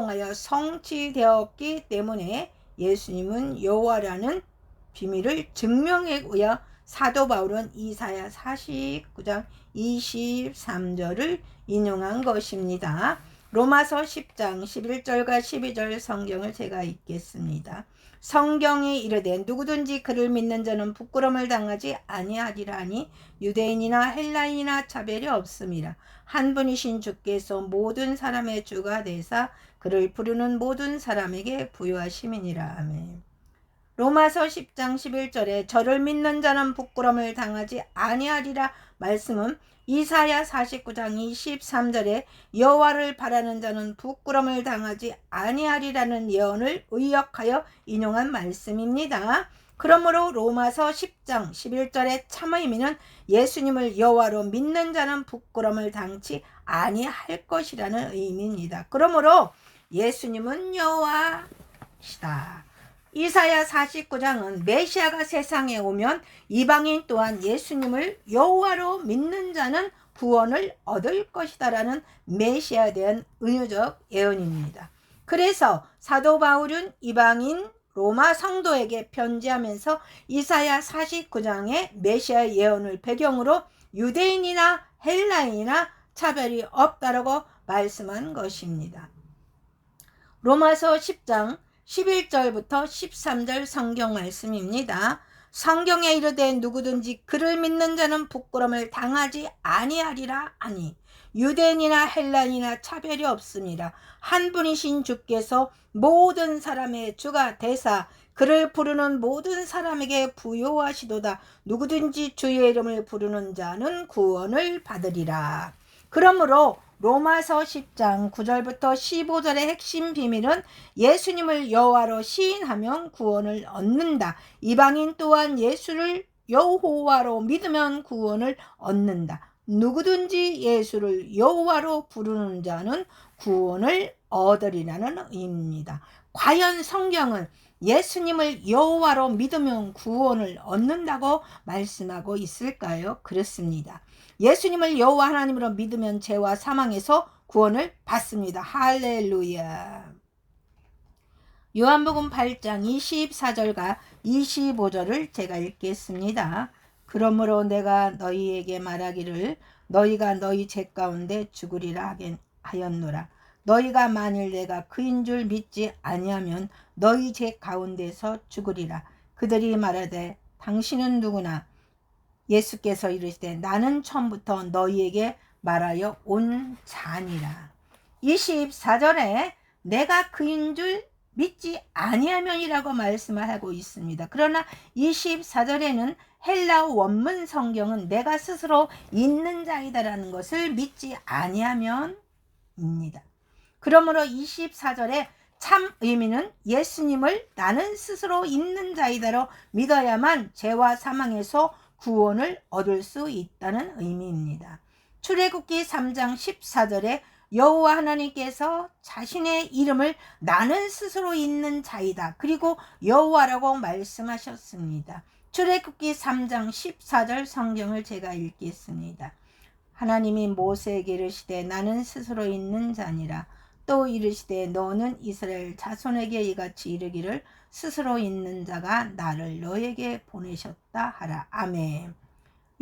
통하여 성취되었기 때문에 예수님은 여호와라는 비밀을 증명해 위하여 사도 바울은 이사야 49장 23절을 인용한 것입니다. 로마서 10장 11절과 12절 성경을 제가 읽겠습니다. 성경에 이르되 누구든지 그를 믿는 자는 부끄러움을 당하지 아니하리라 하니 유대인이나 헬라인이나 차별이 없음이라. 한 분이신 주께서 모든 사람의 주가 되사 그를 부르는 모든 사람에게 부요하심이니라. 아멘. 로마서 10장 11절에 저를 믿는 자는 부끄러움을 당하지 아니하리라 말씀은 이사야 49장 23절에 여호와를 바라는 자는 부끄러움을 당하지 아니하리라는 예언을 의역하여 인용한 말씀입니다. 그러므로 로마서 10장 11절의 참 의미는 예수님을 여호와로 믿는 자는 부끄러움을 당치 아니할 것이라는 의미입니다. 그러므로 예수님은 여호와시다. 이사야 49장은 메시아가 세상에 오면 이방인 또한 예수님을 여호와로 믿는 자는 구원을 얻을 것이다 라는 메시아에 대한 은유적 예언입니다. 그래서 사도 바울은 이방인 로마 성도에게 편지하면서 이사야 49장의 메시아 예언을 배경으로 유대인이나 헬라인이나 차별이 없다라고 말씀한 것입니다. 로마서 10장 11절부터 13절 성경 말씀입니다. 성경에 이르되 누구든지 그를 믿는 자는 부끄러움을 당하지 아니하리라 하니 유대인이나 헬라인이나 차별이 없습니다. 한 분이신 주께서 모든 사람의 주가 되사 그를 부르는 모든 사람에게 부요하시도다. 누구든지 주의 이름을 부르는 자는 구원을 받으리라. 그러므로 로마서 10장 9절부터 15절의 핵심 비밀은 예수님을 여호와로 시인하면 구원을 얻는다. 이방인 또한 예수를 여호와로 믿으면 구원을 얻는다. 누구든지 예수를 여호와로 부르는 자는 구원을 얻으리라는 의미입니다. 과연 성경은 예수님을 여호와로 믿으면 구원을 얻는다고 말씀하고 있을까요? 그렇습니다. 예수님을 여호와 하나님으로 믿으면 죄와 사망에서 구원을 받습니다. 할렐루야. 요한복음 8장 24절과 25절을 제가 읽겠습니다. 그러므로 내가 너희에게 말하기를 너희가 너희 죄 가운데 죽으리라 하였노라. 너희가 만일 내가 그인 줄 믿지 아니하면 너희 죄 가운데서 죽으리라. 그들이 말하되 당신은 누구나? 예수께서 이르시되 나는 처음부터 너희에게 말하여 온 자니라. 24절에 내가 그인 줄 믿지 아니하면이라고 말씀을 하고 있습니다. 그러나 24절에는 헬라 원문 성경은 내가 스스로 있는 자이다라는 것을 믿지 아니하면입니다. 그러므로 24절에 참 의미는 예수님을 나는 스스로 있는 자이다로 믿어야만 죄와 사망에서 구원을 얻을 수 있다는 의미입니다. 출애굽기 3장 14절에 여호와 하나님께서 자신의 이름을 나는 스스로 있는 자이다. 그리고 여호와라고 말씀하셨습니다. 출애굽기 3장 14절 성경을 제가 읽겠습니다. 하나님이 모세에게 이르시되 나는 스스로 있는 자니라. 또 이르시되 너는 이스라엘 자손에게 이같이 이르기를 스스로 있는 자가 나를 너에게 보내셨다 하라. 아멘.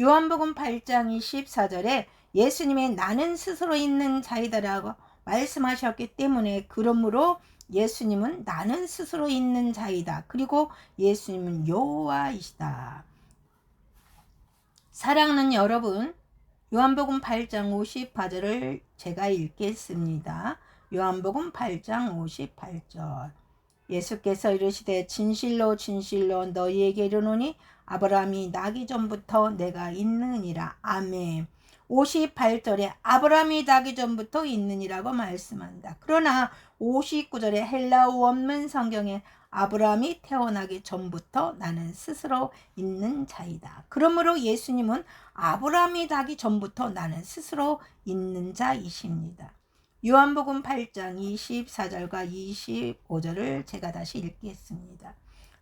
요한복음 8장 24절에 예수님의 나는 스스로 있는 자이다라고 말씀하셨기 때문에 그러므로 예수님은 나는 스스로 있는 자이다. 그리고 예수님은 여호와이시다. 사랑하는 여러분, 요한복음 8장 58절을 제가 읽겠습니다. 요한복음 8장 58절. 예수께서 이르시되 진실로 진실로 너희에게 이르노니 아브라함이 나기 전부터 내가 있느니라. 아멘. 58절에 아브라함이 나기 전부터 있느니라고 말씀한다. 그러나 59절에 헬라 원문 성경에 아브라함이 태어나기 전부터 나는 스스로 있는 자이다. 그러므로 예수님은 아브라함이 나기 전부터 나는 스스로 있는 자이십니다. 요한복음 8장 24절과 25절을 제가 다시 읽겠습니다.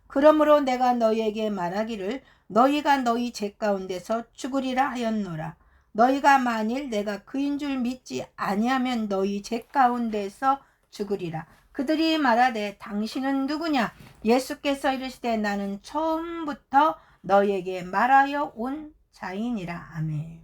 그러므로 내가 너희에게 말하기를 너희가 너희 죄 가운데서 죽으리라 하였노라. 너희가 만일 내가 그인 줄 믿지 아니하면 너희 죄 가운데서 죽으리라. 그들이 말하되 당신은 누구냐? 예수께서 이르시되 나는 처음부터 너희에게 말하여 온 자이니라. 아멘.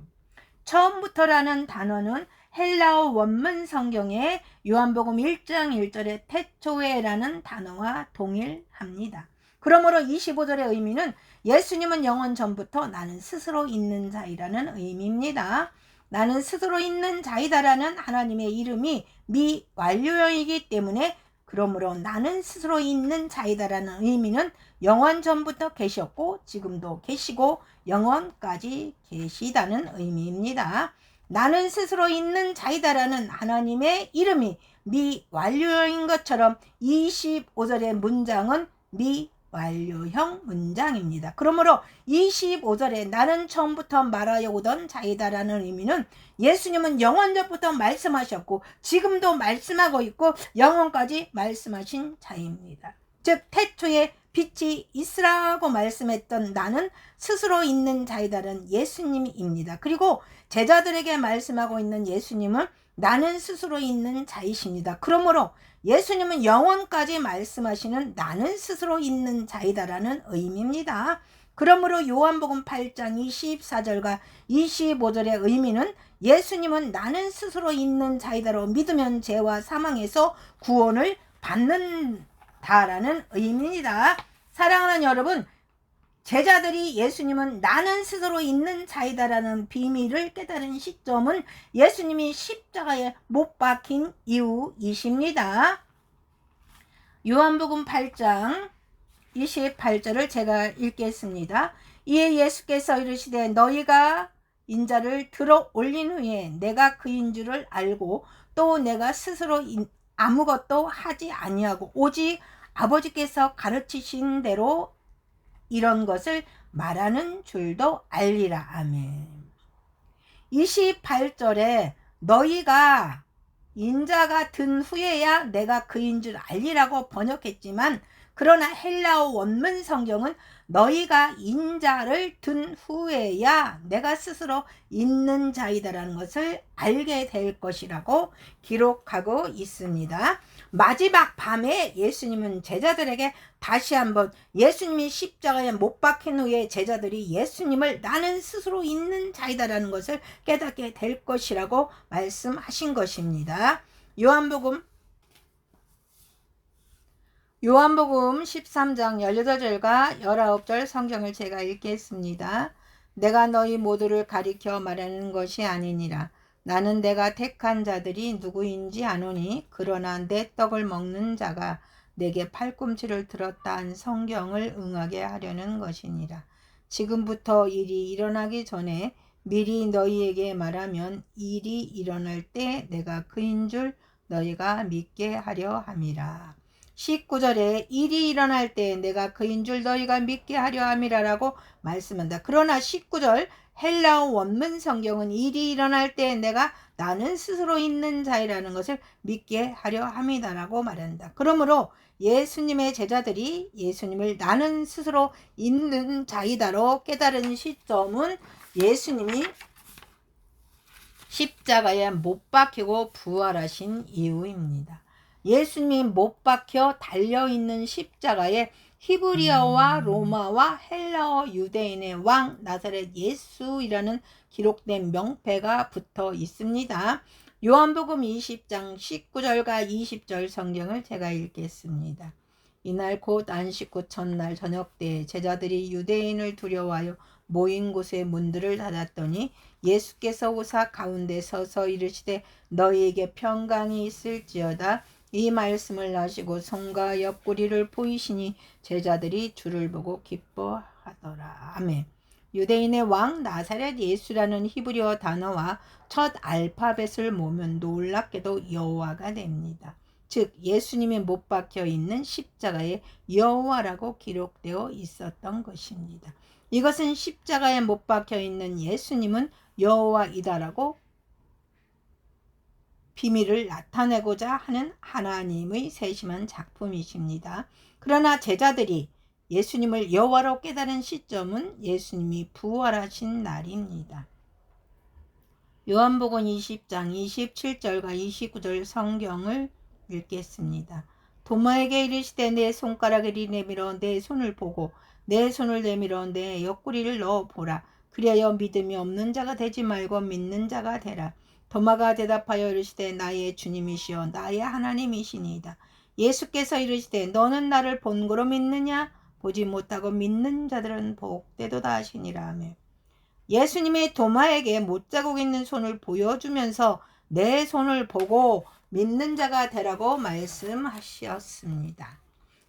처음부터라는 단어는 헬라어 원문 성경의 요한복음 1장 1절의 태초에라는 단어와 동일합니다. 그러므로 25절의 의미는 예수님은 영원 전부터 나는 스스로 있는 자이라는 의미입니다. 나는 스스로 있는 자이다라는 하나님의 이름이 미완료형이기 때문에 그러므로 나는 스스로 있는 자이다라는 의미는 영원 전부터 계셨고 지금도 계시고 영원까지 계시다는 의미입니다. 나는 스스로 있는 자이다라는 하나님의 이름이 미완료형인 것처럼 25절의 문장은 미완료형 문장입니다. 그러므로 25절에 나는 처음부터 말하여 오던 자이다라는 의미는 예수님은 영원전부터 말씀하셨고 지금도 말씀하고 있고 영원까지 말씀하신 자입니다. 즉 태초에 빛이 있으라고 말씀했던 나는 스스로 있는 자이다는 예수님입니다. 그리고 제자들에게 말씀하고 있는 예수님은 나는 스스로 있는 자이십니다. 그러므로 예수님은 영원까지 말씀하시는 나는 스스로 있는 자이다라는 의미입니다. 그러므로 요한복음 8장 24절과 25절의 의미는 예수님은 나는 스스로 있는 자이다로 믿으면 죄와 사망에서 구원을 받는다라는 의미입니다. 사랑하는 여러분, 제자들이 예수님은 나는 스스로 있는 자이다라는 비밀을 깨달은 시점은 예수님이 십자가에 못 박힌 이후이십니다. 요한복음 8장 28절을 제가 읽겠습니다. 이에 예수께서 이르시되 너희가 인자를 들어 올린 후에 내가 그인 줄을 알고 또 내가 스스로 아무것도 하지 아니하고 오직 아버지께서 가르치신 대로 이런 것을 말하는 줄도 알리라. 아멘. 28절에 너희가 인자가 든 후에야 내가 그인 줄 알리라고 번역했지만 그러나 헬라어 원문 성경은 너희가 인자를 든 후에야 내가 스스로 있는 자이다라는 것을 알게 될 것이라고 기록하고 있습니다. 마지막 밤에 예수님은 제자들에게 다시 한번 예수님이 십자가에 못 박힌 후에 제자들이 예수님을 나는 스스로 있는 자이다라는 것을 깨닫게 될 것이라고 말씀하신 것입니다. 요한복음 13장 18절과 19절 성경을 제가 읽겠습니다. 내가 너희 모두를 가리켜 말하는 것이 아니니라. 나는 내가 택한 자들이 누구인지 아노니 그러나 내 떡을 먹는 자가 내게 팔꿈치를 들었다 한 성경을 응하게 하려는 것이니라. 지금부터 일이 일어나기 전에 미리 너희에게 말하면 일이 일어날 때 내가 그인 줄 너희가 믿게 하려 함이라. 19절에 일이 일어날 때 내가 그인 줄 너희가 믿게 하려 함이라라고 말씀한다. 그러나 19절 헬라어 원문 성경은 일이 일어날 때 내가 나는 스스로 있는 자이라는 것을 믿게 하려 함이다라고 말한다. 그러므로 예수님의 제자들이 예수님을 나는 스스로 있는 자이다로 깨달은 시점은 예수님이 십자가에 못 박히고 부활하신 이후입니다. 예수님이 못 박혀 달려있는 십자가에 히브리어와 로마와 헬라어 유대인의 왕 나사렛 예수이라는 기록된 명패가 붙어 있습니다. 요한복음 20장 19절과 20절 성경을 제가 읽겠습니다. 이날 곧 안식 후 첫날 저녁 때 제자들이 유대인을 두려워하여 모인 곳의 문들을 닫았더니 예수께서 오사 가운데 서서 이르시되 너희에게 평강이 있을지어다. 이 말씀을 하시고 손과 옆구리를 보이시니 제자들이 주를 보고 기뻐하더라. 아멘. 유대인의 왕 나사렛 예수라는 히브리어 단어와 첫 알파벳을 모으면 놀랍게도 여호와가 됩니다. 즉 예수님이 못 박혀 있는 십자가에 여호와라고 기록되어 있었던 것입니다. 이것은 십자가에 못 박혀 있는 예수님은 여호와이다라고 비밀을 나타내고자 하는 하나님의 세심한 작품이십니다. 그러나 제자들이 예수님을 여호와로 깨달은 시점은 예수님이 부활하신 날입니다. 요한복음 20장 27절과 29절 성경을 읽겠습니다. 도마에게 이르시되 내 손가락을 내밀어 내 손을 보고 내 손을 내밀어 내 옆구리를 넣어 보라. 그리하여 믿음이 없는 자가 되지 말고 믿는 자가 되라. 도마가 대답하여 이르시되 나의 주님이시여 나의 하나님이시니이다. 예수께서 이르시되 너는 나를 본고로 믿느냐? 보지 못하고 믿는 자들은 복되도다 하시니라. 하며 예수님이 도마에게 못자국 있는 손을 보여주면서 내 손을 보고 믿는 자가 되라고 말씀하셨습니다.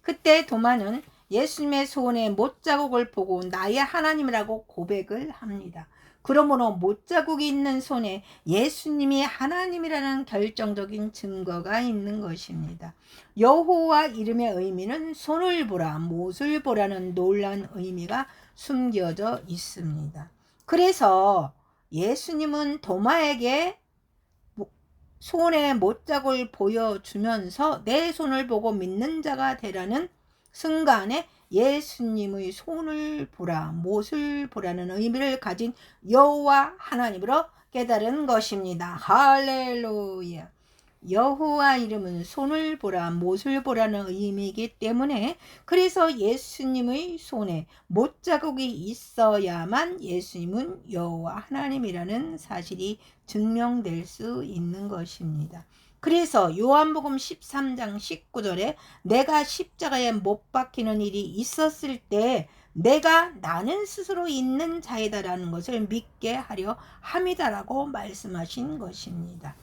그때 도마는 예수님의 손에 못자국을 보고 나의 하나님이라고 고백을 합니다. 그러므로 못자국이 있는 손에 예수님이 하나님이라는 결정적인 증거가 있는 것입니다. 여호와 이름의 의미는 손을 보라, 못을 보라는 놀라운 의미가 숨겨져 있습니다. 그래서 예수님은 도마에게 손에 못자국을 보여주면서 내 손을 보고 믿는 자가 되라는 순간에 예수님의 손을 보라, 못을 보라는 의미를 가진 여호와 하나님으로 깨달은 것입니다. 할렐루야. 여호와 이름은 손을 보라, 못을 보라는 의미이기 때문에 그래서 예수님의 손에 못자국이 있어야만 예수님은 여호와 하나님이라는 사실이 증명될 수 있는 것입니다. 그래서 요한복음 13장 19절에 내가 십자가에 못 박히는 일이 있었을 때 내가 나는 스스로 있는 자이다라는 것을 믿게 하려 함이다라고 말씀하신 것입니다.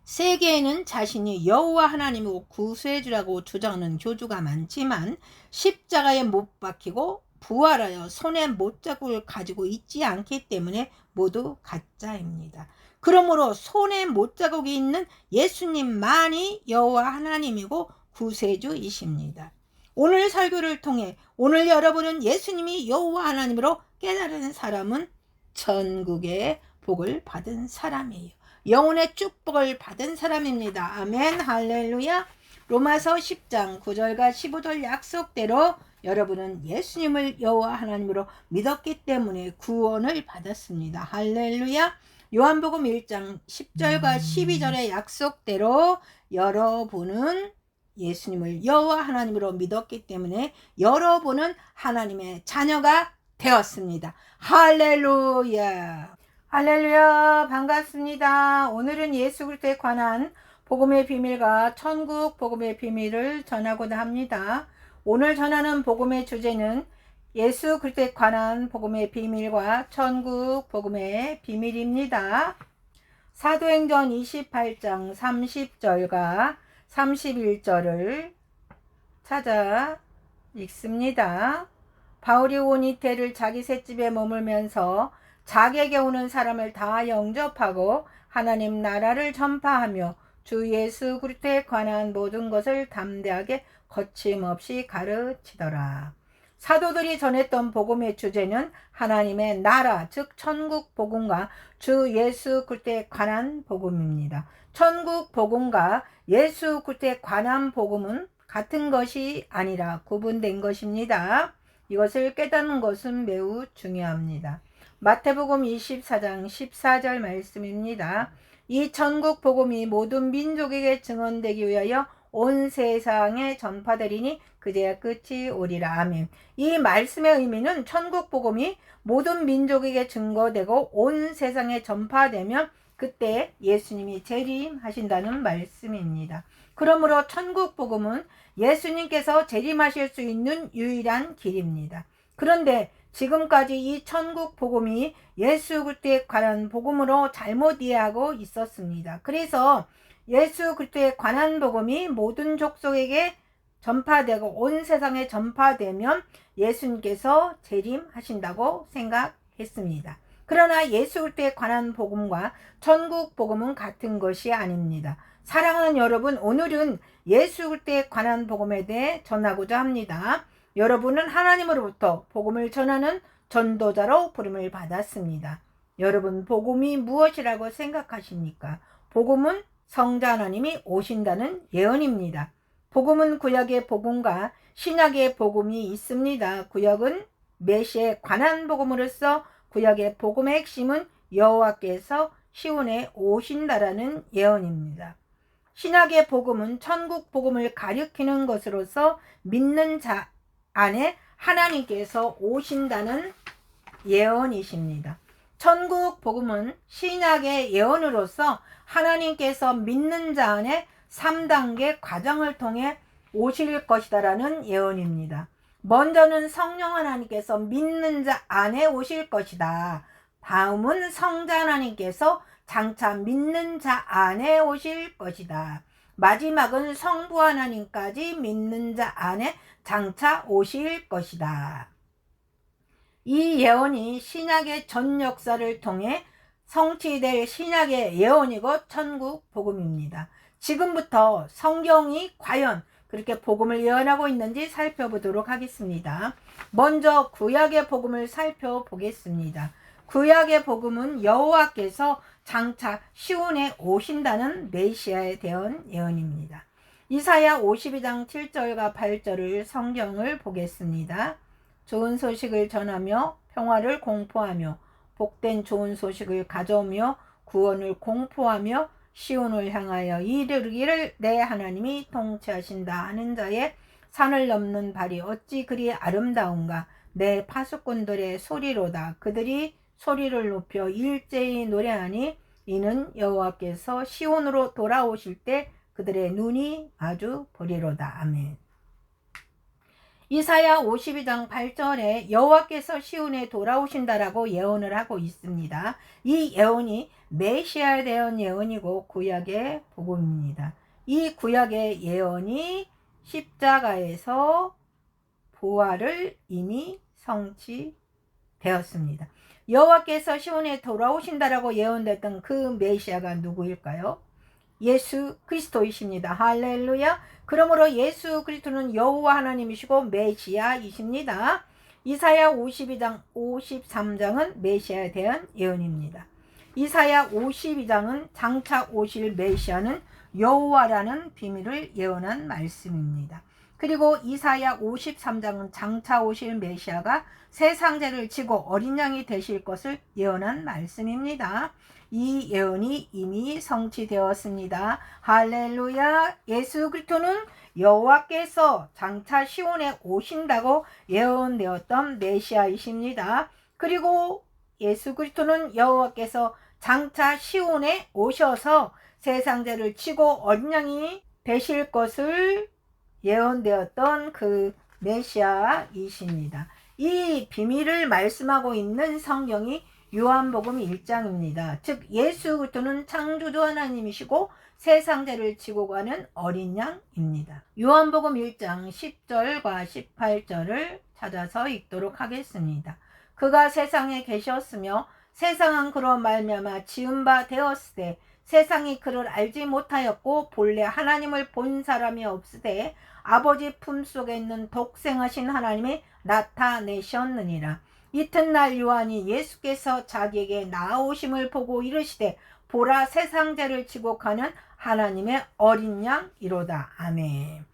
세계에는 자신이 여호와 하나님이고 구세주라고 주장하는 교주가 많지만 십자가에 못 박히고 부활하여 손에 못자국을 가지고 있지 않기 때문에 모두 가짜입니다. 그러므로 손에 못자국이 있는 예수님만이 여호와 하나님이고 구세주이십니다. 오늘 설교를 통해 오늘 여러분은 예수님이 여호와 하나님으로 깨달은 사람은 천국의 복을 받은 사람이에요. 영혼의 축복을 받은 사람입니다. 아멘. 할렐루야. 로마서 10장 9절과 15절 약속대로 여러분은 예수님을 여호와 하나님으로 믿었기 때문에 구원을 받았습니다. 할렐루야. 요한복음 1장 10절과 12절의 약속대로 여러분은 예수님을 여호와 하나님으로 믿었기 때문에 여러분은 하나님의 자녀가 되었습니다. 할렐루야. 할렐루야. 반갑습니다. 오늘은 예수 그리스도에 관한 복음의 비밀과 천국 복음의 비밀을 전하고자 합니다. 오늘 전하는 복음의 주제는 예수 그리스도에 관한 복음의 비밀과 천국 복음의 비밀입니다. 사도행전 28장 30절과 31절을 찾아 읽습니다. 바울이 온 이태를 자기 셋집에 머물면서 자기에게 오는 사람을 다 영접하고 하나님 나라를 전파하며 주 예수 그리스도에 관한 모든 것을 담대하게 거침없이 가르치더라. 사도들이 전했던 복음의 주제는 하나님의 나라, 즉 천국 복음과 주 예수 그리스도에 관한 복음입니다. 천국 복음과 예수 그리스도에 관한 복음은 같은 것이 아니라 구분된 것입니다. 이것을 깨닫는 것은 매우 중요합니다. 마태복음 24장 14절 말씀입니다. 이 천국 복음이 모든 민족에게 증언되기 위하여 온 세상에 전파되리니 그제야 끝이 오리라. 아멘. 이 말씀의 의미는 천국 복음이 모든 민족에게 증거되고 온 세상에 전파되면 그때 예수님이 재림하신다는 말씀입니다. 그러므로 천국 복음은 예수님께서 재림하실 수 있는 유일한 길입니다. 그런데 지금까지 이 천국 복음이 예수 그리스도에 관한 복음으로 잘못 이해하고 있었습니다. 그래서 예수 그리스도에 관한 복음이 모든 족속에게 전파되고 온 세상에 전파되면 예수님께서 재림하신다고 생각했습니다. 그러나 예수 그리스도에 관한 복음과 천국 복음은 같은 것이 아닙니다. 사랑하는 여러분, 오늘은 예수 그리스도에 관한 복음에 대해 전하고자 합니다. 여러분은 하나님으로부터 복음을 전하는 전도자로 부름을 받았습니다. 여러분, 복음이 무엇이라고 생각하십니까? 복음은 성자 하나님이 오신다는 예언입니다. 복음은 구약의 복음과 신약의 복음이 있습니다. 구약은 메시아에 관한 복음으로서 구약의 복음의 핵심은 여호와께서 시온에 오신다라는 예언입니다. 신약의 복음은 천국 복음을 가리키는 것으로서 믿는 자 안에 하나님께서 오신다는 예언이십니다. 천국 복음은 신약의 예언으로서 하나님께서 믿는 자 안에 3단계 과정을 통해 오실 것이다라는 예언입니다. 먼저는 성령 하나님께서 믿는 자 안에 오실 것이다. 다음은 성자 하나님께서 장차 믿는 자 안에 오실 것이다. 마지막은 성부 하나님까지 믿는 자 안에 장차 오실 것이다. 이 예언이 신약의 전 역사를 통해 성취될 신약의 예언이고 천국 복음입니다. 지금부터 성경이 과연 그렇게 복음을 예언하고 있는지 살펴보도록 하겠습니다. 먼저 구약의 복음을 살펴보겠습니다. 구약의 복음은 여호와께서 장차 시온에 오신다는 메시아에 대한 예언입니다. 이사야 52장 7절과 8절을 성경을 보겠습니다. 좋은 소식을 전하며 평화를 공포하며 복된 좋은 소식을 가져오며 구원을 공포하며 시온을 향하여 이르기를 내 하나님이 통치하신다 하는 자의 산을 넘는 발이 어찌 그리 아름다운가. 내 파수꾼들의 소리로다. 그들이 소리를 높여 일제히 노래하니 이는 여호와께서 시온으로 돌아오실 때 그들의 눈이 아주 보리로다. 아멘. 이사야 52장 8절에 여호와께서 시온에 돌아오신다라고 예언을 하고 있습니다. 이 예언이 메시아에 대한 예언이고 구약의 복음입니다. 이 구약의 예언이 십자가에서 부활을 이미 성취되었습니다. 여호와께서 시온에 돌아오신다라고 예언됐던 그 메시아가 누구일까요? 예수 그리스도이십니다. 할렐루야. 그러므로 예수 그리스도는 여호와 하나님이시고 메시아이십니다. 이사야 52장 53장은 메시아에 대한 예언입니다. 이사야 52장은 장차 오실 메시아는 여호와라는 비밀을 예언한 말씀입니다. 그리고 이사야 53장은 장차 오실 메시아가 세상 죄를 지고 어린 양이 되실 것을 예언한 말씀입니다. 이 예언이 이미 성취되었습니다. 할렐루야. 예수 그리스도는 여호와께서 장차 시온에 오신다고 예언되었던 메시아이십니다. 그리고 예수 그리스도는 여호와께서 장차 시온에 오셔서 세상 죄를 지고 어린 양이 되실 것을 예언되었던 그 메시아이십니다. 이 비밀을 말씀하고 있는 성경이 요한복음 1장입니다. 즉 예수 그리스도는 창조주 하나님이시고 세상 죄를 지고 가는 어린 양입니다. 요한복음 1장 10절과 18절을 찾아서 읽도록 하겠습니다. 그가 세상에 계셨으며 세상은 그로 말미암아 지은 바 되었으되 세상이 그를 알지 못하였고 본래 하나님을 본 사람이 없으되 아버지 품속에 있는 독생하신 하나님이 나타내셨느니라. 이튿날 요한이 예수께서 자기에게 나아오심을 보고 이르시되 보라 세상 죄를 지고 가는 하나님의 어린 양이로다. 아멘.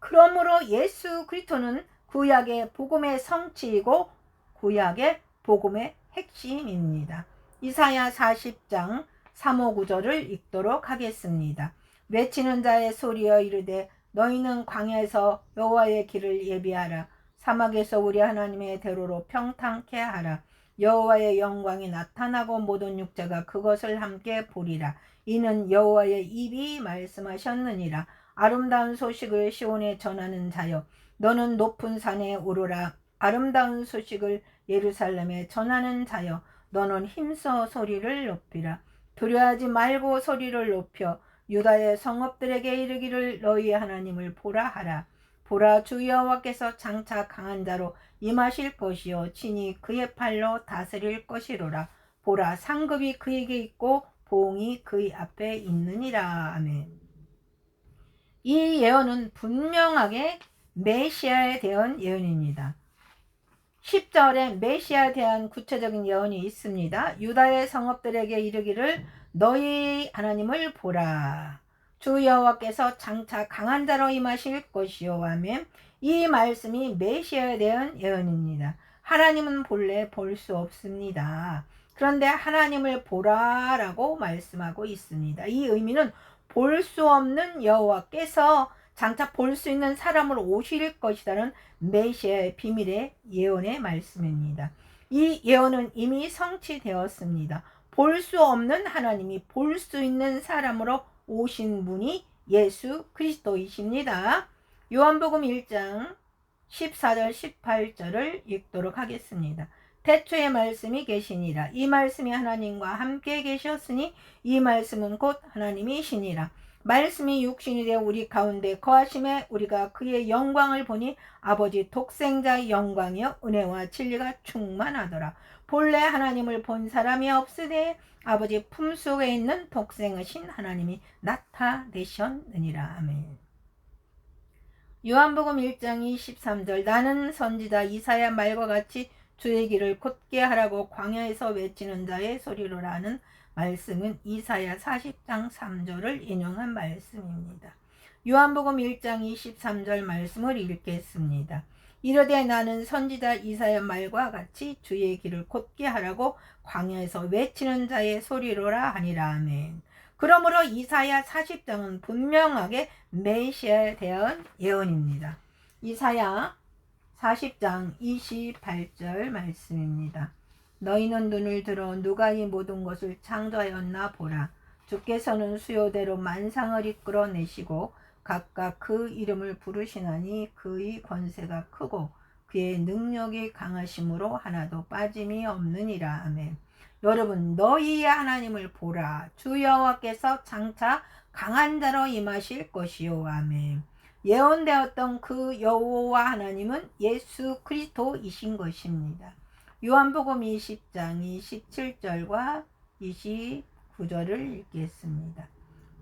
그러므로 예수 그리스도는 구약의 복음의 성취이고 구약의 복음의 핵심입니다. 이사야 40장 3호 9절을 읽도록 하겠습니다. 외치는 자의 소리여 이르되 너희는 광야에서 여호와의 길을 예비하라. 사막에서 우리 하나님의 대로로 평탄케 하라. 여호와의 영광이 나타나고 모든 육체가 그것을 함께 보리라. 이는 여호와의 입이 말씀하셨느니라. 아름다운 소식을 시온에 전하는 자여 너는 높은 산에 오르라. 아름다운 소식을 예루살렘에 전하는 자여 너는 힘써 소리를 높이라. 두려워하지 말고 소리를 높여 유다의 성읍들에게 이르기를 너희 하나님을 보라 하라. 보라 주 여호와께서 장차 강한 자로 임하실 것이요 친히 그의 팔로 다스릴 것이로라. 보라 상급이 그에게 있고 보응이 그의 앞에 있느니라. 아멘. 이 예언은 분명하게 메시아에 대한 예언입니다. 10절에 메시아에 대한 구체적인 예언이 있습니다. 유다의 성읍들에게 이르기를 너희 하나님을 보라. 주 여호와께서 장차 강한 자로 임하실 것이요. 아멘. 이 말씀이 메시아에 대한 예언입니다. 하나님은 본래 볼 수 없습니다. 그런데 하나님을 보라라고 말씀하고 있습니다. 이 의미는 볼 수 없는 여호와께서 장차 볼 수 있는 사람으로 오실 것이라는 메시아의 비밀의 예언의 말씀입니다. 이 예언은 이미 성취되었습니다. 볼 수 없는 하나님이 볼 수 있는 사람으로 오신 분이 예수 그리스도이십니다. 요한복음 1장 14절 18절을 읽도록 하겠습니다. 태초에 말씀이 계시니라. 이 말씀이 하나님과 함께 계셨으니 이 말씀은 곧 하나님이시니라. 말씀이 육신이 되어 우리 가운데 거하심에 우리가 그의 영광을 보니 아버지 독생자의 영광이여 은혜와 진리가 충만하더라. 본래 하나님을 본 사람이 없으되 아버지 품속에 있는 독생이신 하나님이 나타내셨느니라. 아멘. 요한복음 1장 23절 나는 선지자 이사야 말과 같이 주의 길을 곧게 하라고 광야에서 외치는 자의 소리로라는 말씀은 이사야 40장 3절을 인용한 말씀입니다. 요한복음 1장 23절 말씀을 읽겠습니다. 이르되 나는 선지자 이사야 말과 같이 주의 길을 곧게 하라고 광야에서 외치는 자의 소리로라 하니라. 아멘. 그러므로 이사야 40장은 분명하게 메시아에 대한 예언입니다. 이사야 40장 28절 말씀입니다. 너희는 눈을 들어 누가 이 모든 것을 창조하였나 보라. 주께서는 수요대로 만상을 이끌어내시고 각각 그 이름을 부르시나니 그의 권세가 크고 그의 능력이 강하심으로 하나도 빠짐이 없느니라. 아멘. 여러분, 너희의 하나님을 보라. 주 여호와께서 장차 강한 자로 임하실 것이요. 아멘. 예언되었던 그 여호와 하나님은 예수 그리스도이신 것입니다. 요한복음 20장 27절과 29절을 읽겠습니다.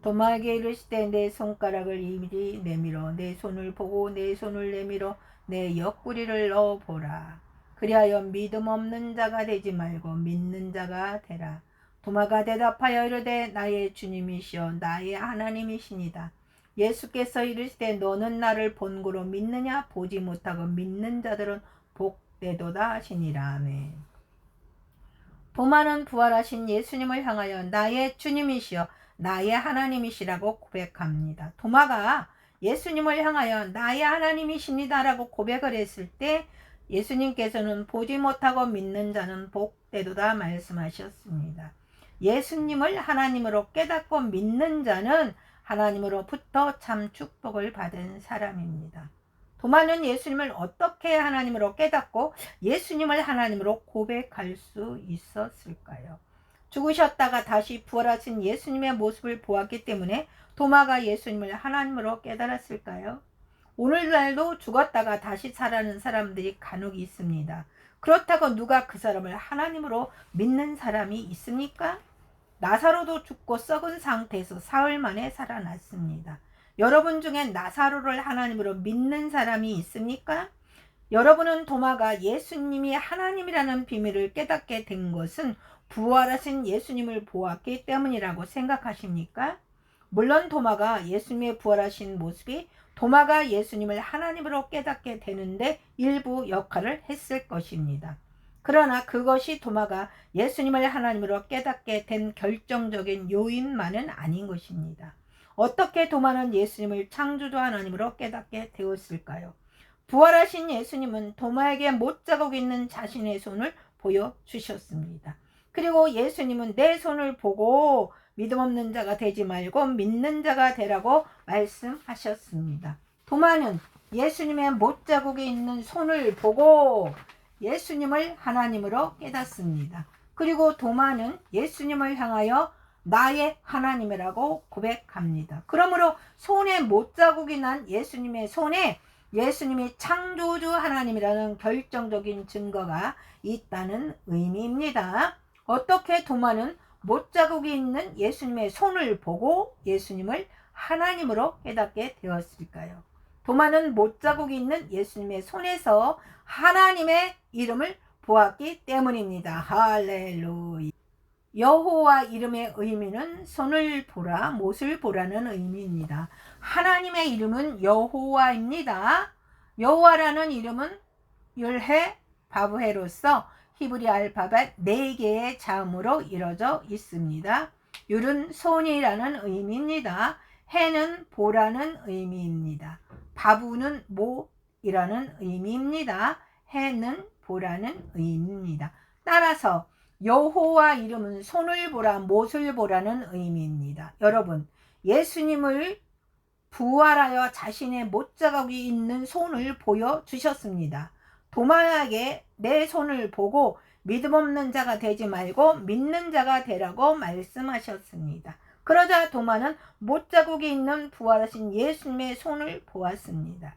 도마에게 이르시되 내 손가락을 이리 내밀어 내 손을 보고 내 손을 내밀어 내 옆구리를 넣어보라. 그리하여 믿음 없는 자가 되지 말고 믿는 자가 되라. 도마가 대답하여 이르되 나의 주님이시여 나의 하나님이시니다. 예수께서 이르시되 너는 나를 본고로 믿느냐? 보지 못하고 믿는 자들은 복되도다 하시니라. 아멘. 도마는 부활하신 예수님을 향하여 나의 주님이시여 나의 하나님이시라고 고백합니다. 도마가 예수님을 향하여 나의 하나님이십니다라고 고백을 했을 때 예수님께서는 보지 못하고 믿는 자는 복되도다 말씀하셨습니다. 예수님을 하나님으로 깨닫고 믿는 자는 하나님으로부터 참 축복을 받은 사람입니다. 도마는 예수님을 어떻게 하나님으로 깨닫고 예수님을 하나님으로 고백할 수 있었을까요? 죽으셨다가 다시 부활하신 예수님의 모습을 보았기 때문에 도마가 예수님을 하나님으로 깨달았을까요? 오늘날도 죽었다가 다시 살아나는 사람들이 간혹 있습니다. 그렇다고 누가 그 사람을 하나님으로 믿는 사람이 있습니까? 나사로도 죽고 썩은 상태에서 사흘 만에 살아났습니다. 여러분 중에 나사로를 하나님으로 믿는 사람이 있습니까? 여러분은 도마가 예수님이 하나님이라는 비밀을 깨닫게 된 것은 부활하신 예수님을 보았기 때문이라고 생각하십니까? 물론 도마가 예수님의 부활하신 모습이 도마가 예수님을 하나님으로 깨닫게 되는데 일부 역할을 했을 것입니다. 그러나 그것이 도마가 예수님을 하나님으로 깨닫게 된 결정적인 요인만은 아닌 것입니다. 어떻게 도마는 예수님을 창조주 하나님으로 깨닫게 되었을까요? 부활하신 예수님은 도마에게 못자국 있는 자신의 손을 보여주셨습니다. 그리고 예수님은 내 손을 보고 믿음 없는 자가 되지 말고 믿는 자가 되라고 말씀하셨습니다. 도마는 예수님의 못자국이 있는 손을 보고 예수님을 하나님으로 깨닫습니다. 그리고 도마는 예수님을 향하여 나의 하나님이라고 고백합니다. 그러므로 손에 못자국이 난 예수님의 손에 예수님이 창조주 하나님이라는 결정적인 증거가 있다는 의미입니다. 어떻게 도마는 못자국이 있는 예수님의 손을 보고 예수님을 하나님으로 깨닫게 되었을까요? 도마는 못자국이 있는 예수님의 손에서 하나님의 이름을 보았기 때문입니다. 할렐루야. 여호와 이름의 의미는 손을 보라, 못을 보라는 의미입니다. 하나님의 이름은 여호와입니다. 여호와라는 이름은 율해 바브해로서 히브리 알파벳 4개의 자음으로 이루어져 있습니다. 율은 손이라는 의미입니다. 해는 보라는 의미입니다. 바부는 못이라는 의미입니다. 해는 보라는 의미입니다. 따라서 여호와 이름은 손을 보라, 못을 보라는 의미입니다. 여러분, 예수님을 부활하여 자신의 못자국이 있는 손을 보여주셨습니다. 도마에게 내 손을 보고 믿음 없는 자가 되지 말고 믿는 자가 되라고 말씀하셨습니다. 그러자 도마는 못자국이 있는 부활하신 예수님의 손을 보았습니다.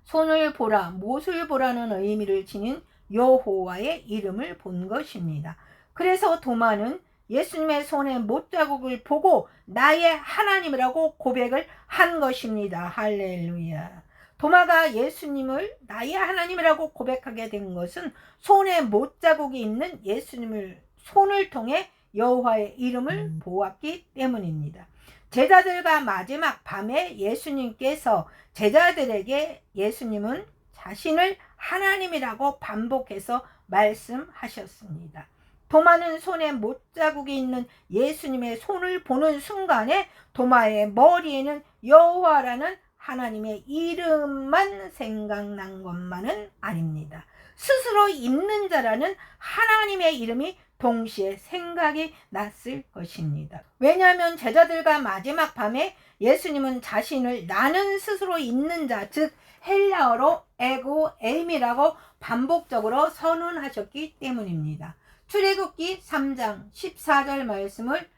손을 보라, 못을 보라는 의미를 지닌 여호와의 이름을 본 것입니다. 그래서 도마는 예수님의 손에 못자국을 보고 나의 하나님이라고 고백을 한 것입니다. 할렐루야. 도마가 예수님을 나의 하나님이라고 고백하게 된 것은 손에 못자국이 있는 예수님을 손을 통해 여호와의 이름을 보았기 때문입니다. 제자들과 마지막 밤에 예수님께서 제자들에게 예수님은 자신을 하나님이라고 반복해서 말씀하셨습니다. 도마는 손에 못자국이 있는 예수님의 손을 보는 순간에 도마의 머리에는 여호와라는 하나님의 이름만 생각난 것만은 아닙니다. 스스로 있는 자라는 하나님의 이름이 동시에 생각이 났을 것입니다. 왜냐하면 제자들과 마지막 밤에 예수님은 자신을 나는 스스로 있는 자, 즉 헬라어로 에고 에임이라고 반복적으로 선언하셨기 때문입니다. 출애굽기 3장 14절 말씀을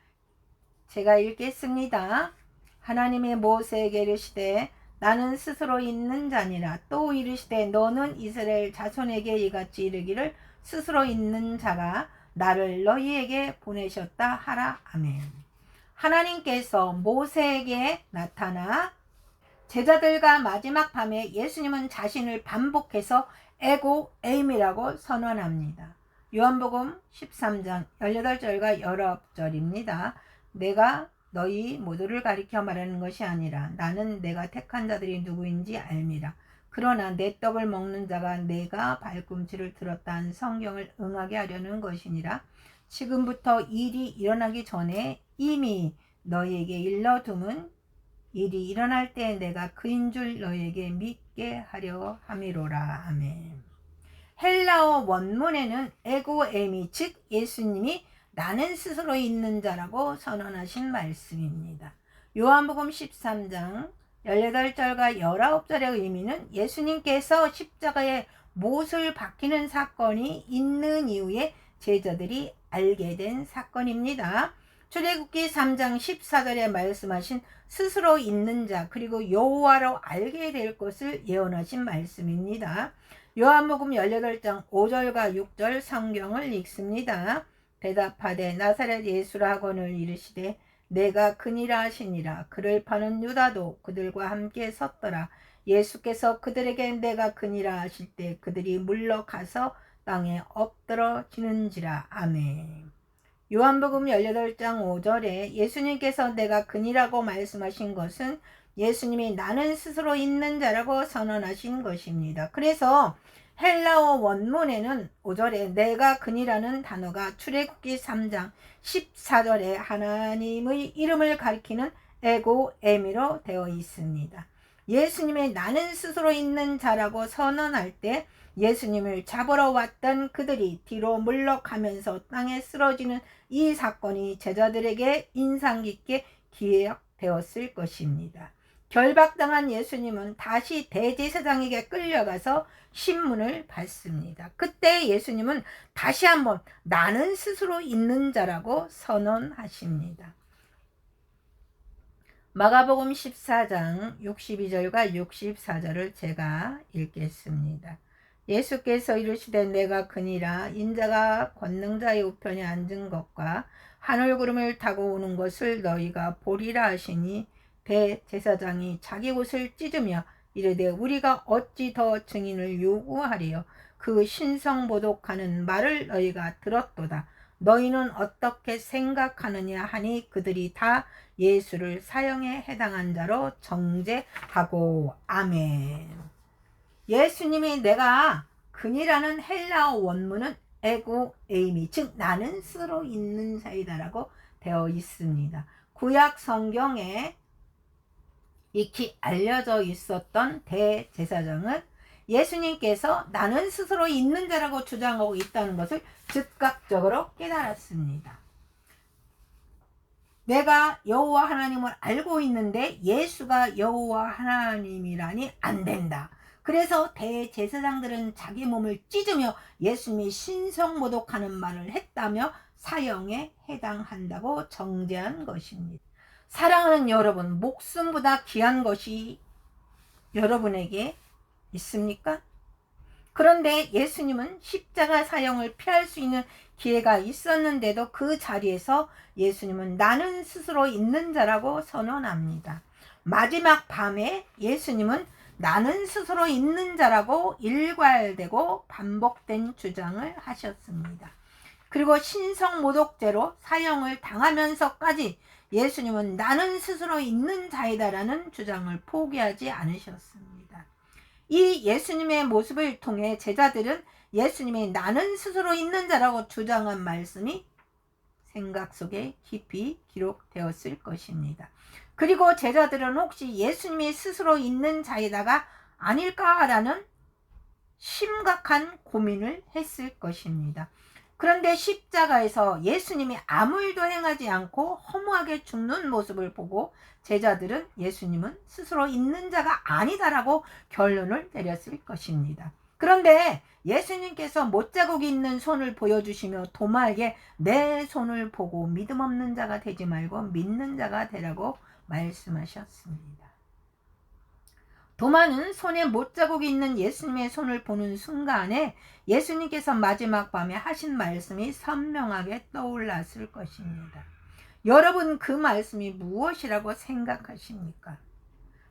제가 읽겠습니다. 하나님이 모세에게 이르시되 나는 스스로 있는 자니라. 또 이르시되 너는 이스라엘 자손에게 이같이 이르기를 스스로 있는 자가 나를 너희에게 보내셨다 하라. 아멘. 하나님께서 모세에게 나타나 제자들과 마지막 밤에 예수님은 자신을 반복해서 에고 에임이라고 선언합니다. 요한복음 13장 18절과 19절입니다. 내가 너희 모두를 가리켜 말하는 것이 아니라 나는 내가 택한 자들이 누구인지 알미라. 그러나 내 떡을 먹는 자가 내가 발꿈치를 들었다 한 성경을 응하게 하려는 것이니라. 지금부터 일이 일어나기 전에 이미 너희에게 일러둠은 일이 일어날 때 내가 그인 줄 너희에게 믿게 하려 함이로라. 아멘. 헬라어 원문에는 에고에미, 즉 예수님이 나는 스스로 있는 자라고 선언하신 말씀입니다. 요한복음 13장 18절과 19절의 의미는 예수님께서 십자가에 못을 박히는 사건이 있는 이후에 제자들이 알게 된 사건입니다. 출애굽기 3장 14절에 말씀하신 스스로 있는 자 그리고 여호와로 알게 될 것을 예언하신 말씀입니다. 요한복음 18장 5절과 6절 성경을 읽습니다. 대답하되 나사렛 예수라 하거늘 이르시되 내가 그니라 하시니라. 그를 파는 유다도 그들과 함께 섰더라. 예수께서 그들에게 내가 그니라 하실 때 그들이 물러가서 땅에 엎드러지는지라. 아멘. 요한복음 18장 5절에 예수님께서 내가 그니라고 말씀하신 것은 예수님이 나는 스스로 있는 자라고 선언하신 것입니다. 그래서 헬라어 원문에는 5절에 내가 그니라는 단어가 출애굽기 3장 14절에 하나님의 이름을 가리키는 에고 에미로 되어 있습니다. 예수님의 나는 스스로 있는 자라고 선언할 때 예수님을 잡으러 왔던 그들이 뒤로 물러가면서 땅에 쓰러지는 이 사건이 제자들에게 인상 깊게 기억되었을 것입니다. 결박당한 예수님은 다시 대제사장에게 끌려가서 신문을 받습니다. 그때 예수님은 다시 한번 나는 스스로 있는 자라고 선언하십니다. 마가복음 14장 62절과 64절을 제가 읽겠습니다. 예수께서 이르시되 내가 그니라. 인자가 권능자의 우편에 앉은 것과 하늘구름을 타고 오는 것을 너희가 보리라 하시니 대제사장이 자기 옷을 찢으며 이르되 우리가 어찌 더 증인을 요구하리요. 그 신성모독하는 말을 너희가 들었도다. 너희는 어떻게 생각하느냐 하니 그들이 다 예수를 사형에 해당한 자로 정죄하고. 아멘. 예수님이 내가 그니라는 헬라어 원문은 에고 에이미, 즉 나는 스스로 있는 자이다라고 기록되어 있습니다. 구약 성경에 익히 알려져 있었던 대제사장은 예수님께서 나는 스스로 있는 자라고 주장하고 있다는 것을 즉각적으로 깨달았습니다. 내가 여호와 하나님을 알고 있는데 예수가 여호와 하나님이라니 안 된다. 그래서 대제사장들은 자기 몸을 찢으며 예수님이 신성모독하는 말을 했다며 사형에 해당한다고 정죄한 것입니다. 사랑하는 여러분, 목숨보다 귀한 것이 여러분에게 있습니까? 그런데 예수님은 십자가 사형을 피할 수 있는 기회가 있었는데도 그 자리에서 예수님은 나는 스스로 있는 자라고 선언합니다. 마지막 밤에 예수님은 나는 스스로 있는 자라고 일괄되고 반복된 주장을 하셨습니다. 그리고 신성모독죄로 사형을 당하면서까지 예수님은 나는 스스로 있는 자이다라는 주장을 포기하지 않으셨습니다. 이 예수님의 모습을 통해 제자들은 예수님이 나는 스스로 있는 자라고 주장한 말씀이 생각 속에 깊이 기록되었을 것입니다. 그리고 제자들은 혹시 예수님이 스스로 있는 자이다가 아닐까라는 심각한 고민을 했을 것입니다. 그런데 십자가에서 예수님이 아무 일도 행하지 않고 허무하게 죽는 모습을 보고 제자들은 예수님은 스스로 있는 자가 아니다라고 결론을 내렸을 것입니다. 그런데 예수님께서 못자국이 있는 손을 보여주시며 도마에게 내 손을 보고 믿음 없는 자가 되지 말고 믿는 자가 되라고 말씀하셨습니다. 도마는 손에 못자국이 있는 예수님의 손을 보는 순간에 예수님께서 마지막 밤에 하신 말씀이 선명하게 떠올랐을 것입니다. 여러분, 그 말씀이 무엇이라고 생각하십니까?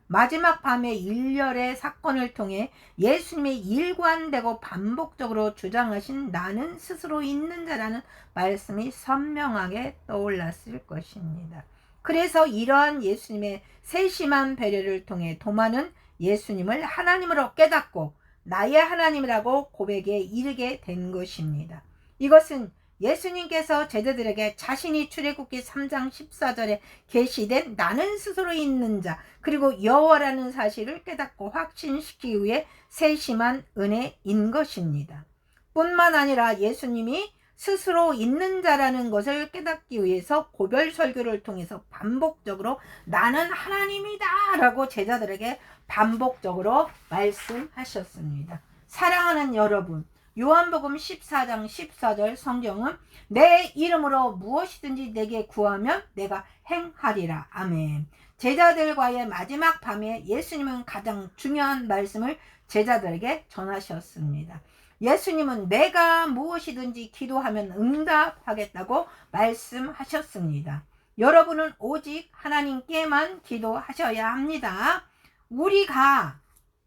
마지막 밤에 일렬의 사건을 통해 예수님이 일관되고 반복적으로 주장하신 나는 스스로 있는 자라는 말씀이 선명하게 떠올랐을 것입니다. 그래서 이러한 예수님의 세심한 배려를 통해 도마는 예수님을 하나님으로 깨닫고 나의 하나님이라고 고백에 이르게 된 것입니다. 이것은 예수님께서 제자들에게 자신이 출애굽기 3장 14절에 계시된 나는 스스로 있는 자 그리고 여호와라는 사실을 깨닫고 확신시키기 위해 세심한 은혜인 것입니다. 뿐만 아니라 예수님이 스스로 있는 자라는 것을 깨닫기 위해서 고별 설교를 통해서 반복적으로 나는 하나님이다 라고 제자들에게 반복적으로 말씀하셨습니다. 사랑하는 여러분, 요한복음 14장 14절 성경은 내 이름으로 무엇이든지 내게 구하면 내가 행하리라. 아멘. 제자들과의 마지막 밤에 예수님은 가장 중요한 말씀을 제자들에게 전하셨습니다. 예수님은 내가 무엇이든지 기도하면 응답하겠다고 말씀하셨습니다. 여러분은 오직 하나님께만 기도하셔야 합니다. 우리가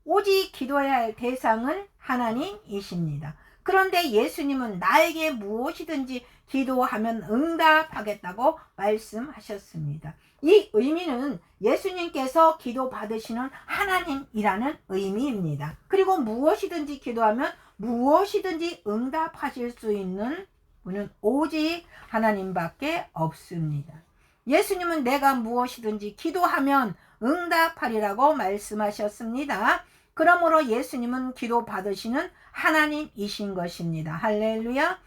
오직 기도해야 할 대상은 하나님이십니다. 그런데 예수님은 나에게 무엇이든지 기도하면 응답하겠다고 말씀하셨습니다. 이 의미는 예수님께서 기도 받으시는 하나님이라는 의미입니다. 그리고 무엇이든지 기도하면 무엇이든지 응답하실 수 있는 분은 오직 하나님밖에 없습니다. 예수님은 내가 무엇이든지 기도하면 응답하리라고 말씀하셨습니다. 그러므로 예수님은 기도 받으시는 하나님이신 것입니다. 할렐루야.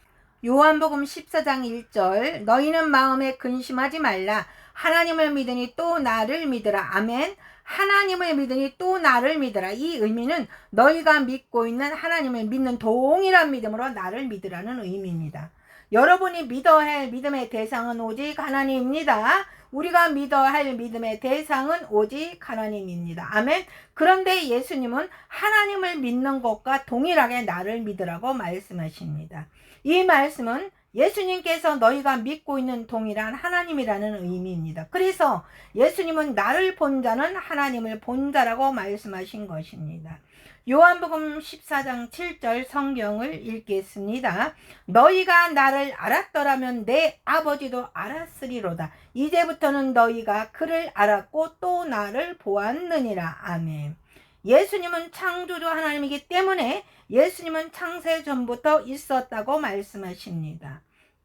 요한복음 14장 1절 너희는 마음에 근심하지 말라. 하나님을 믿으니 또 나를 믿으라. 아멘. 하나님을 믿으니 또 나를 믿으라. 이 의미는 너희가 믿고 있는 하나님을 믿는 동일한 믿음으로 나를 믿으라는 의미입니다. 여러분이 믿어야 할 믿음의 대상은 오직 하나님입니다. 우리가 믿어야 할 믿음의 대상은 오직 하나님입니다. 아멘. 그런데 예수님은 하나님을 믿는 것과 동일하게 나를 믿으라고 말씀하십니다. 이 말씀은 예수님께서 너희가 믿고 있는 동일한 하나님이라는 의미입니다. 그래서 예수님은 나를 본 자는 하나님을 본 자라고 말씀하신 것입니다. 요한복음 14장 7절 성경을 읽겠습니다. 너희가 나를 알았더라면 내 아버지도 알았으리로다. 이제부터는 너희가 그를 알았고 또 나를 보았느니라. 아멘. 예수님은 창조주 하나님이기 때문에 예수님은 창세 전부터 있었다고 말씀하십니다.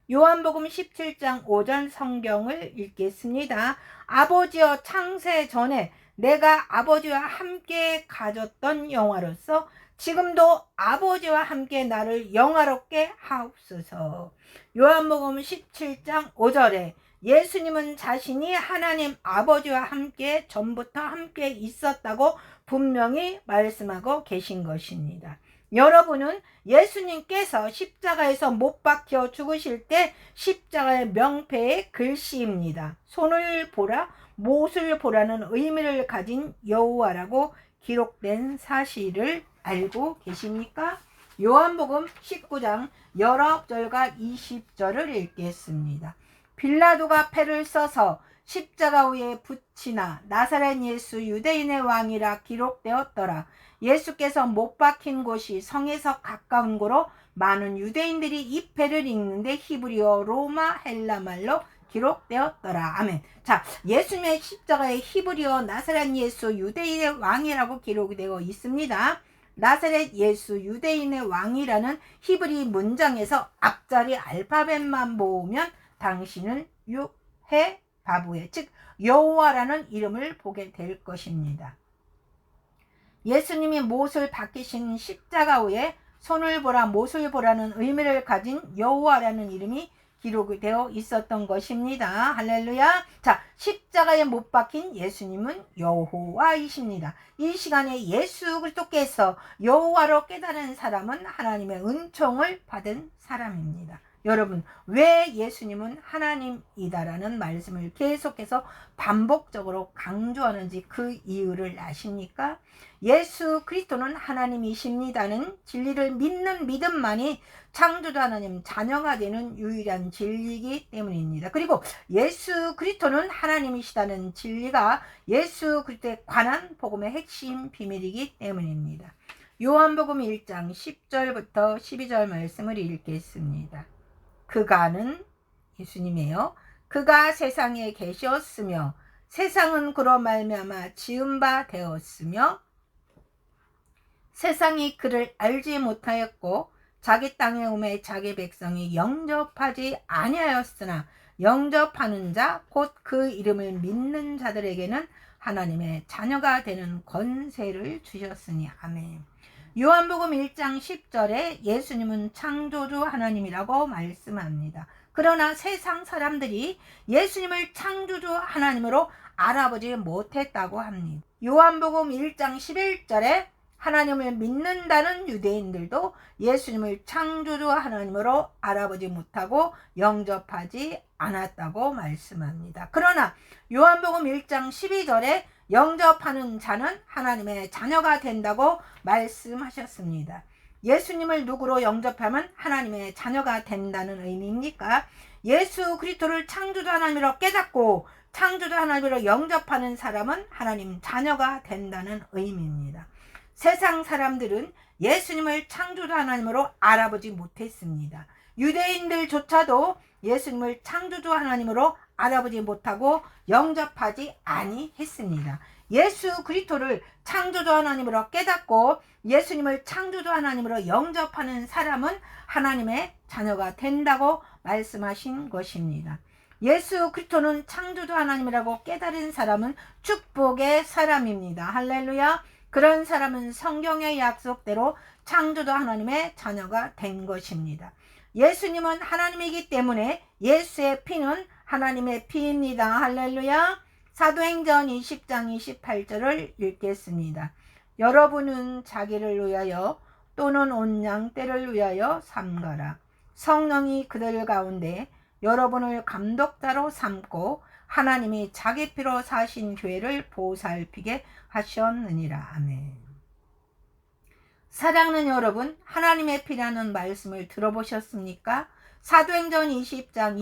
요한복음 17장 5절 성경을 읽겠습니다. 아버지여, 창세 전에 내가 아버지와 함께 가졌던 영화로서 지금도 아버지와 함께 나를 영화롭게 하옵소서. 요한복음 17장 5절에 예수님은 자신이 하나님 아버지와 함께 전부터 함께 있었다고 분명히 말씀하고 계신 것입니다. 여러분은 예수님께서 십자가에서 못 박혀 죽으실 때 십자가의 명패의 글씨입니다. 손을 보라, 못을 보라는 의미를 가진 여호와라고 기록된 사실을 알고 계십니까? 요한복음 19장 19절과 20절을 읽겠습니다. 빌라도가 패를 써서 십자가 위에 붙이나 나사렛 예수 유대인의 왕이라 기록되었더라. 예수께서 못 박힌 곳이 성에서 가까운 곳으로 많은 유대인들이 이 패를 읽는데 히브리어, 로마, 헬라 말로 기록되었더라. 아멘. 자, 예수님의 십자가의 히브리어 나사렛 예수 유대인의 왕이라고 기록되어 있습니다. 나사렛 예수 유대인의 왕이라는 히브리 문장에서 앞자리 알파벳만 모으면 당신은 유해 바부에, 즉 여호와라는 이름을 보게 될 것입니다. 예수님이 못을 박히신 십자가 위에 손을 보라, 못을 보라는 의미를 가진 여호와라는 이름이 기록이 되어 있었던 것입니다. 할렐루야. 자, 십자가에 못 박힌 예수님은 여호와이십니다. 이 시간에 예수 그리스도께서 여호와로 깨달은 사람은 하나님의 은총을 받은 사람입니다. 여러분, 왜 예수님은 하나님이다라는 말씀을 계속해서 반복적으로 강조하는지 그 이유를 아십니까? 예수 그리스도는 하나님이십니다는 진리를 믿는 믿음만이 창조주 하나님 자녀가 되는 유일한 진리이기 때문입니다. 그리고 예수 그리스도는 하나님이시다는 진리가 예수 그리스도에 관한 복음의 핵심 비밀이기 때문입니다. 요한복음 1장 10절부터 12절 말씀을 읽겠습니다. 그가는 예수님이에요. 그가 세상에 계셨으며 세상은 그로 말미암아 지은 바 되었으며 세상이 그를 알지 못하였고 자기 땅에 오매 자기 백성이 영접하지 아니하였으나 영접하는 자 곧 그 이름을 믿는 자들에게는 하나님의 자녀가 되는 권세를 주셨으니. 아멘. 요한복음 1장 10절에 예수님은 창조주 하나님이라고 말씀합니다. 그러나 세상 사람들이 예수님을 창조주 하나님으로 알아보지 못했다고 합니다. 요한복음 1장 11절에 하나님을 믿는다는 유대인들도 예수님을 창조주 하나님으로 알아보지 못하고 영접하지 않았다고 말씀합니다. 그러나 요한복음 1장 12절에 영접하는 자는 하나님의 자녀가 된다고 말씀하셨습니다. 예수님을 누구로 영접하면 하나님의 자녀가 된다는 의미입니까? 예수 그리스도를 창조주 하나님으로 깨닫고 창조주 하나님으로 영접하는 사람은 하나님 자녀가 된다는 의미입니다. 세상 사람들은 예수님을 창조주 하나님으로 알아보지 못했습니다. 유대인들조차도 예수님을 창조주 하나님으로 알아보지 못하고 영접하지 아니했습니다. 예수 그리스도를 창조주 하나님으로 깨닫고 예수님을 창조주 하나님으로 영접하는 사람은 하나님의 자녀가 된다고 말씀하신 것입니다. 예수 그리스도는 창조주 하나님이라고 깨달은 사람은 축복의 사람입니다. 할렐루야. 그런 사람은 성경의 약속대로 창조주 하나님의 자녀가 된 것입니다. 예수님은 하나님이기 때문에 예수의 피는 하나님의 피입니다. 할렐루야. 사도행전 20장 28절을 읽겠습니다. 여러분은 자기를 위하여 또는 온 양떼를 위하여 삼가라. 성령이 그들 가운데 여러분을 감독자로 삼고 하나님이 자기 피로 사신 교회를 보살피게 하셨느니라. 아멘. 사랑하는 여러분, 하나님의 피라는 말씀을 들어보셨습니까? 사도행전 20장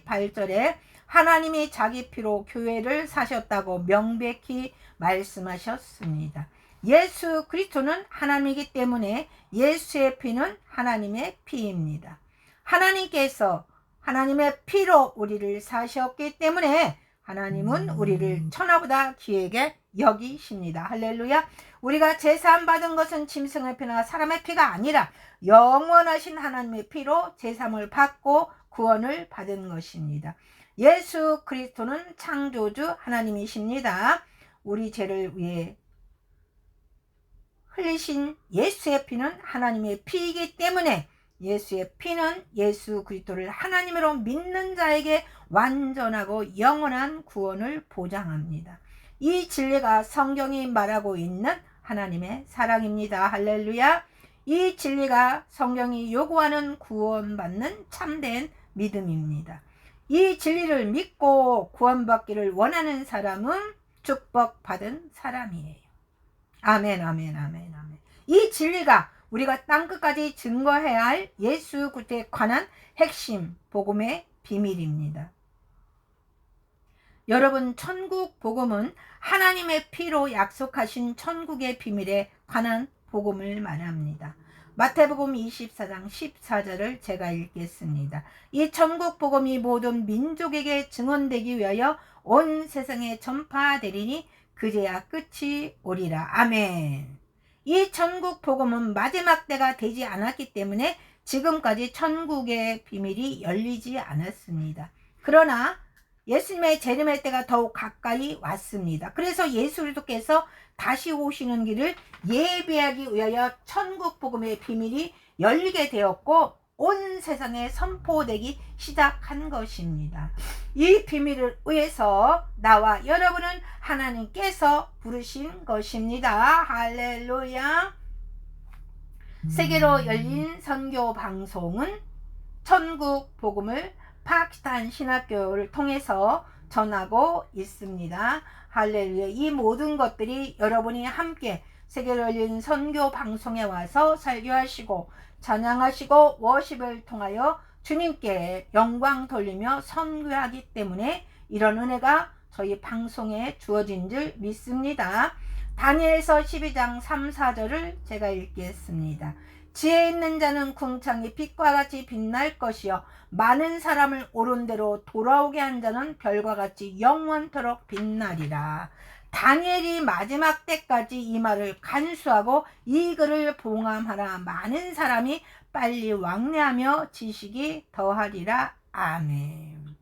28절에 하나님이 자기 피로 교회를 사셨다고 명백히 말씀하셨습니다. 예수 그리스도는 하나님이기 때문에 예수의 피는 하나님의 피입니다. 하나님께서 하나님의 피로 우리를 사셨기 때문에 하나님은 우리를 천하보다 귀하게 여기십니다. 할렐루야. 우리가 제사함 받은 것은 짐승의 피나 사람의 피가 아니라 영원하신 하나님의 피로 제사함을 받고 구원을 받은 것입니다. 예수 그리스도는 창조주 하나님이십니다. 우리 죄를 위해 흘리신 예수의 피는 하나님의 피이기 때문에 예수의 피는 예수 그리스도를 하나님으로 믿는 자에게 완전하고 영원한 구원을 보장합니다. 이 진리가 성경이 말하고 있는 하나님의 사랑입니다. 할렐루야. 이 진리가 성경이 요구하는 구원받는 참된 믿음입니다. 이 진리를 믿고 구원받기를 원하는 사람은 축복받은 사람이에요. 아멘, 아멘, 아멘, 아멘. 이 진리가 우리가 땅끝까지 증거해야 할 예수 그리스도에 관한 핵심 복음의 비밀입니다. 여러분, 천국 복음은 하나님의 피로 약속하신 천국의 비밀에 관한 복음을 말합니다. 마태복음 24장 14절을 제가 읽겠습니다. 이 천국 복음이 모든 민족에게 증언되기 위하여 온 세상에 전파되리니 그제야 끝이 오리라. 아멘. 이 천국 복음은 마지막 때가 되지 않았기 때문에 지금까지 천국의 비밀이 열리지 않았습니다. 그러나 예수님의 재림의 때가 더욱 가까이 왔습니다. 그래서 예수 그리스도께서 다시 오시는 길을 예비하기 위하여 천국 복음의 비밀이 열리게 되었고 온 세상에 선포되기 시작한 것입니다. 이 비밀을 위해서 나와 여러분은 하나님께서 부르신 것입니다. 할렐루야. 세계로 열린 선교 방송은 천국 복음을 파키스탄 신학교를 통해서 전하고 있습니다. 할렐루야. 이 모든 것들이 여러분이 함께 세계로 열린 선교 방송에 와서 설교하시고 찬양하시고 워십을 통하여 주님께 영광 돌리며 선교하기 때문에 이런 은혜가 저희 방송에 주어진 줄 믿습니다. 다니엘서 12장 3, 4절을 제가 읽겠습니다. 지혜 있는 자는 궁창이 빛과 같이 빛날 것이요 많은 사람을 옳은 대로 돌아오게 한 자는 별과 같이 영원토록 빛나리라. 다니엘이 마지막 때까지 이 말을 간수하고 이 글을 봉함하라. 많은 사람이 빨리 왕래하며 지식이 더하리라. 아멘.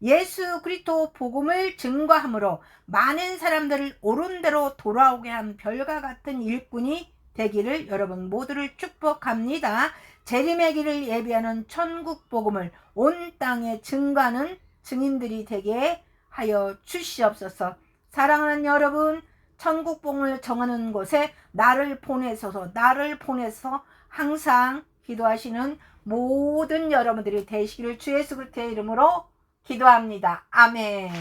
예수 그리스도 복음을 증거함으로 많은 사람들을 옳은 대로 돌아오게 한 별과 같은 일꾼이 되기를 여러분 모두를 축복합니다. 재림의 길을 예비하는 천국 복음을 온 땅에 증거하는 증인들이 되게 하여 주시옵소서. 사랑하는 여러분, 천국 복음을 정하는 곳에 나를 보내소서 항상 기도하시는 모든 여러분들이 되시기를 주 예수 그리스도의 이름으로 기도합니다. 아멘.